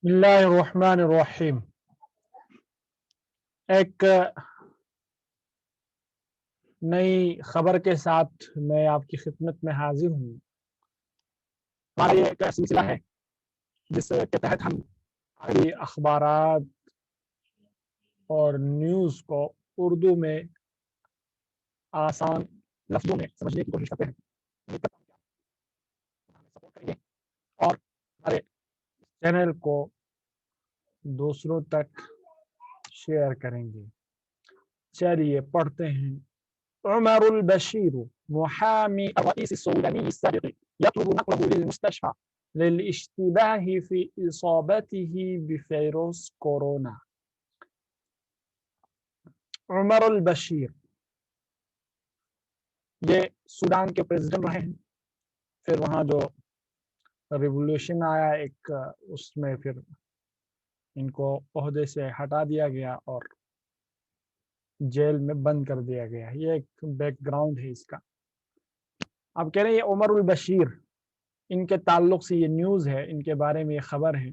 बिस्मिल्लाहिर्रहमानिर्रहीम। एक नई खबर के साथ मैं आपकी खिदमत में हाजिर हूँ। हमारा ये एक सिलसिला है जिसके तहत हम अखबारात और न्यूज़ को उर्दू में आसान लफ्ज़ों में समझने की कोशिश करते हैं। उम्मीद करता हूँ कि आप हमें सपोर्ट करेंगे और हमारे चैनल को दूसरों तक शेयर करेंगे। चलिए पढ़ते हैं। उमरुल बशीर मुहामी الرئيس السوداني السابق يطلب نقله للمستشفى للاشتباه في إصابته بفيروس कोरोना। उमरुल बशीर ये सूडान के प्रेसिडेंट रहे हैं। फिर वहाँ जो रिवोल्यूशन आया एक उसमें फिर इनको ओहदे से हटा दिया गया और जेल में बंद कर दिया गया। ये एक बैकग्राउंड है इसका। अब कह रहे हैं ये उमरुल बशीर, इनके ताल्लुक से ये न्यूज़ है, इनके बारे में ये खबर है।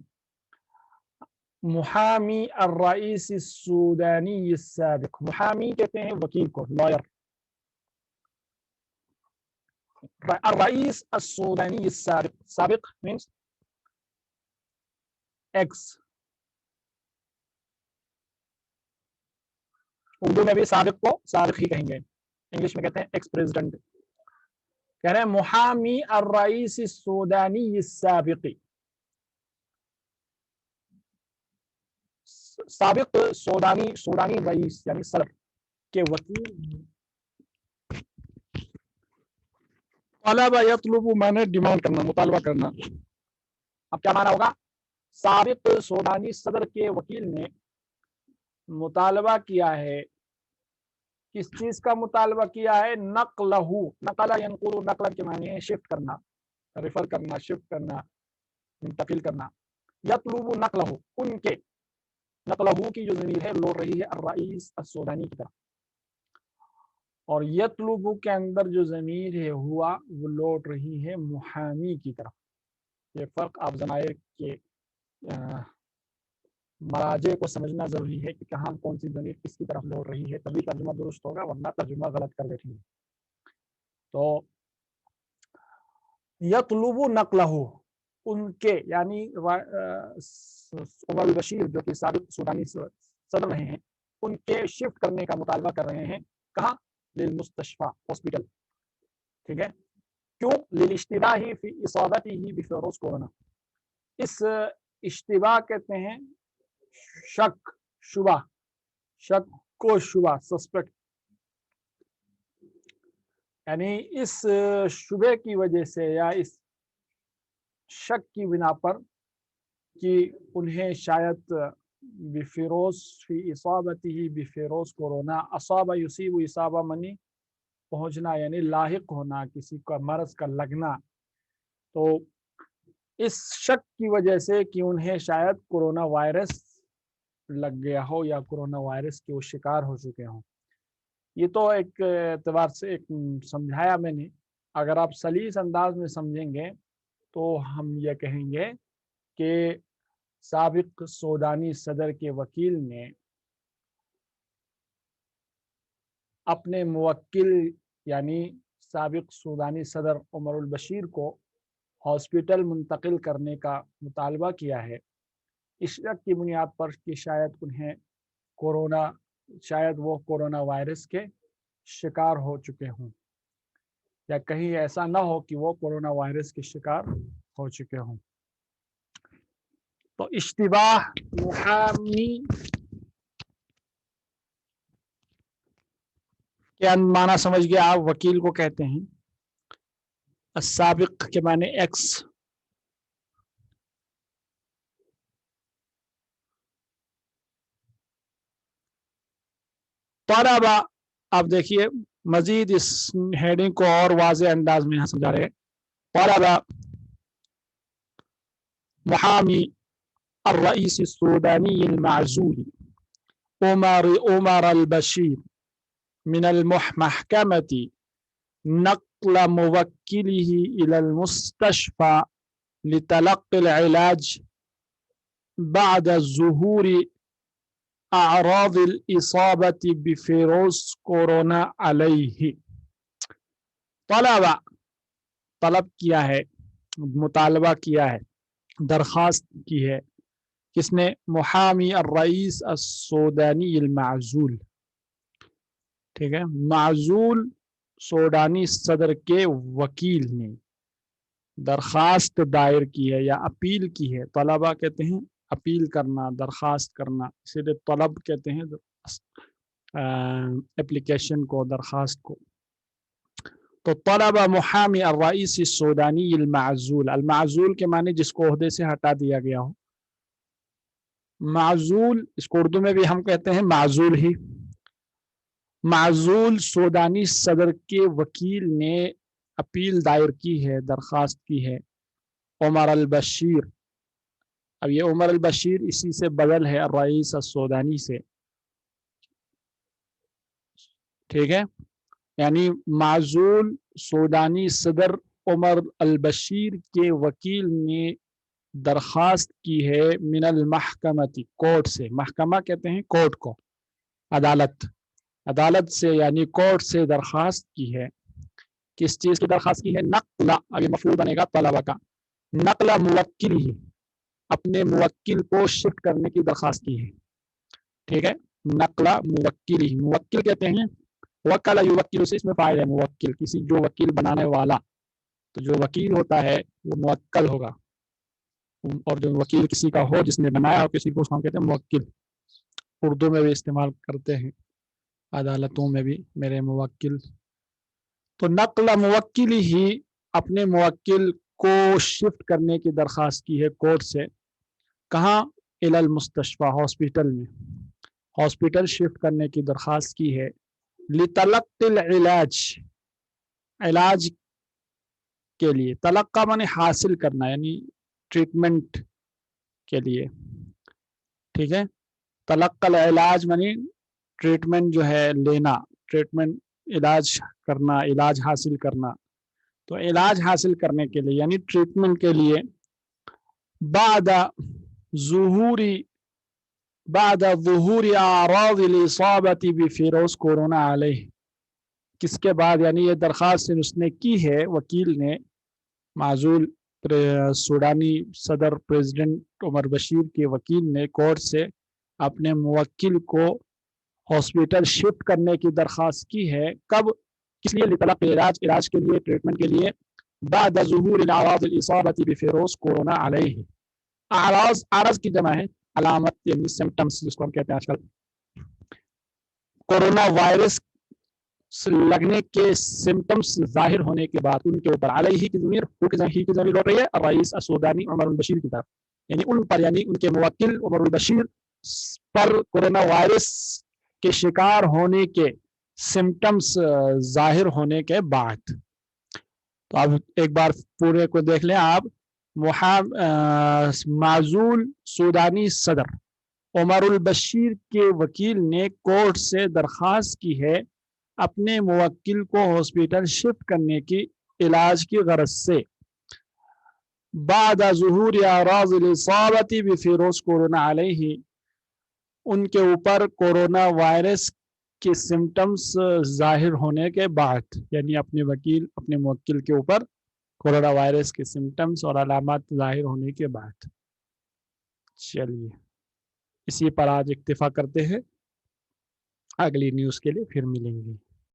मुहामी अर्रईस सूदानी साबिक, मुहामी कहते हैं वकील को, लॉयर। अर्रईस सूदानी साबिक, साबिक मीन्स एक्स। उर्दू में भी साबिक को साबिक ही कहेंगे, इंग्लिश में कहते हैं एक्स प्रेसिडेंट। कह रहे हैं मुहामी अर्रईस सूदानी साबिक, साबिक सूदानी, सूदानी रईस यानी सदर के वकील। तलबा यतलुबु माने डिमांड करना, मुतालबा करना। अब क्या माना होगा? साबिक सूडानी सदर के वकील ने मुतालबा किया है। किस चीज का मुतालबा किया है? नकलहू, नकला यनकुलु, नकल के माने है शिफ्ट करना, रेफर करना, शिफ्ट करना, मुंतकिल करना। यतलुबु नकलहू, उनके, नकलहू की जो ज़मीर है लौट रही है अर्रईस अस्सूदानी की तरफ, और यतलुबु के अंदर जो ज़मीर है हुआ वो लौट रही है मुहामी की तरफ। ये फर्क आप ज़माइर के मराजे को समझना जरूरी है कि कहाँ कौन सी ज़मीर किसकी तरफ लौट रही है, तभी तर्जुमा दुरुस्त होगा, वरना तर्जुमा गलत कर बैठेंगे। तो यतलुबु नकलहू, उनके यानी उमर बशीर जो कि साबिक सूडानी सदर रहे हैं, उनके शिफ्ट करने का मुतालबा कर रहे हैं। कहाँ? लिलमुस्तशफा, हॉस्पिटल। ठीक है। क्यों? लिलिश्तिबाही फी इसाबतिही बिफिरोज कोरोना। इस इश्तिबा कहते हैं शक, शुबा, शक को शुबा, सस्पेक्ट, यानी इस शुबे की वजह से या इस शक की बिना पर कि उन्हें शायद बिफिरोज फी इसाबतिही बिफिरोज कोरोना, असाबा युसीबु, इसाबा मनी पहुंचना यानी लाहिक होना, किसी का मर्ज का लगना। तो इस शक की वजह से कि उन्हें शायद कोरोना वायरस लग गया हो या कोरोना वायरस के वो शिकार हो चुके हों। ये तो एक एतबार से एक समझाया मैंने। अगर आप सलीस अंदाज में समझेंगे तो हम ये कहेंगे कि साबिक सूडानी सदर के वकील ने अपने मुवक्किल यानी साबिक सूडानी सदर उमरुल बशीर को हॉस्पिटल मुंतकिल करने का मुतालबा किया है, इस शक की बुनियाद पर कि शायद उन्हें कोरोना, शायद वो कोरोना वायरस के शिकार हो चुके हों, या कहीं ऐसा ना हो कि वो कोरोना वायरस के शिकार हो चुके हों। तो इश्तिबाह मुहामी के माना समझ गया आप, वकील को कहते हैं। साबिक के माने एक्स, तलबा। आप देखिए मजीद इस हेडिंग को और वाज़े अंदाज में यहाँ समझा रहे हैं। तलबा मुहामी الرئيس السوداني المعزول عمر البشير من المحكمة نقل موكله إلى المستشفى لتلقي العلاج بعد ظهور أعراض الإصابة بفيروس कोरोना عليه طلبا طلب किया है, मुतालबा किया है, दरखास्त की है किसने, मुहामी الرئيس السوداني المعزول, ठीक है, معزول سودانی صدر کے وکیل نے درخواست دائر کی ہے یا اپیل کی ہے. طلبا کہتے ہیں اپیل کرنا, درخواست کرنا, اسی لیے طلب کہتے ہیں اپلیکیشن کو, درخواست کو. تو طلب محامی الرئیس السودانی المعزول, المعزول کے معنی جس کو عہدے سے ہٹا دیا گیا ہو. معزول اس کو اردو میں بھی ہم کہتے ہیں معزول ہی. معزول سودانی صدر کے وکیل نے اپیل دائر کی ہے, درخواست کی ہے عمر البشیر. اب یہ عمر البشیر اسی سے بدل ہے الرئیس السودانی سے, ٹھیک ہے. یعنی معزول سودانی صدر عمر البشیر کے وکیل نے درخواست کی ہے من المحکمتی, کورٹ سے. محکمہ کہتے ہیں کورٹ کو, عدالت, عدالت سے یعنی کورٹ سے درخواست کی ہے. کس چیز کی درخواست کی ہے؟ نقل, اب یہ مفعول بنے گا طلبہ کا, نقل موکل ہی, اپنے موکل کو شفٹ کرنے کی درخواست کی ہے, ٹھیک ہے. نقل موکل ہی, موکل کہتے ہیں وکل یوکل سے اس میں فاعل ہے موکل, کسی جو وکیل بنانے والا, تو جو وکیل ہوتا ہے وہ موکل ہوگا, اور جو وکیل کسی کا ہو جس نے بنایا ہو کسی کو, اس کو ہم کہتے ہیں موکل. اردو میں بھی استعمال کرتے ہیں, عدالتوں میں بھی میرے موکل. تو نقل موکل ہی, اپنے موکل کو شفٹ کرنے کی درخواست کی ہے کورٹ سے. کہاں؟ الی المستشفی, ہاسپٹل میں, ہاسپٹل شفٹ کرنے کی درخواست کی ہے. لتلقی العلاج, علاج کے لیے. تلقی معنی حاصل کرنا, یعنی ٹریٹمنٹ کے لیے, ٹھیک ہے. تلقی العلاج معنی ٹریٹمنٹ جو ہے لینا, ٹریٹمنٹ علاج کرنا, علاج حاصل کرنا. تو علاج حاصل کرنے کے لیے یعنی ٹریٹمنٹ کے لیے. بعد ظہور اعراض الاصابۃ بفیروس کورونا علیہ, کس کے بعد, یعنی یہ درخواست اس نے کی ہے وکیل نے, معزول سوڈانی صدر پریزیڈنٹ عمر بشیر کے وکیل نے کورٹ سے اپنے موکل کو ہاسپٹل شفٹ کرنے کی درخواست کی ہے. کب؟ کس لیے؟ لطلب علاج, علاج کے لیے, ٹریٹمنٹ کے لیے. بعد ظہور الاعراض الاصابۃ بفیروس کورونا علیہ. اعراض, عرض کی جمع ہے علامت, یعنی سمپٹمس جس کو ہم کہتے ہیں آج کل. کورونا وائرس لگنے کے سمپٹمس ظاہر ہونے کے بعد ان کے اوپر, علیہ کی ضمیر, ہی کی ضمیر لوٹ رہی ہے الرئیس السودانی عمر البشیر کی طرف, یعنی ان پر, یعنی ان کے موکل عمر البشیر پر کورونا وائرس کے شکار ہونے کے سمپٹمس ظاہر ہونے کے بعد. تو اب ایک بار پورے کو دیکھ لیں آپ. معزول سودانی صدر عمر البشیر کے وکیل نے کورٹ سے درخواست کی ہے اپنے موکل کو ہاسپٹل شفٹ کرنے کی علاج کی غرض سے. بعد ظہور اعراض الاصابۃ بفیروس کورونا علیہ, ان کے اوپر کورونا وائرس کے سمٹمز ظاہر ہونے کے بعد, یعنی اپنے وکیل, اپنے موکل کے اوپر کورونا وائرس کے سمٹمز اور علامات ظاہر ہونے کے بعد. چلیے اسی پر آج اکتفا کرتے ہیں, اگلی نیوز کے لیے پھر ملیں گے.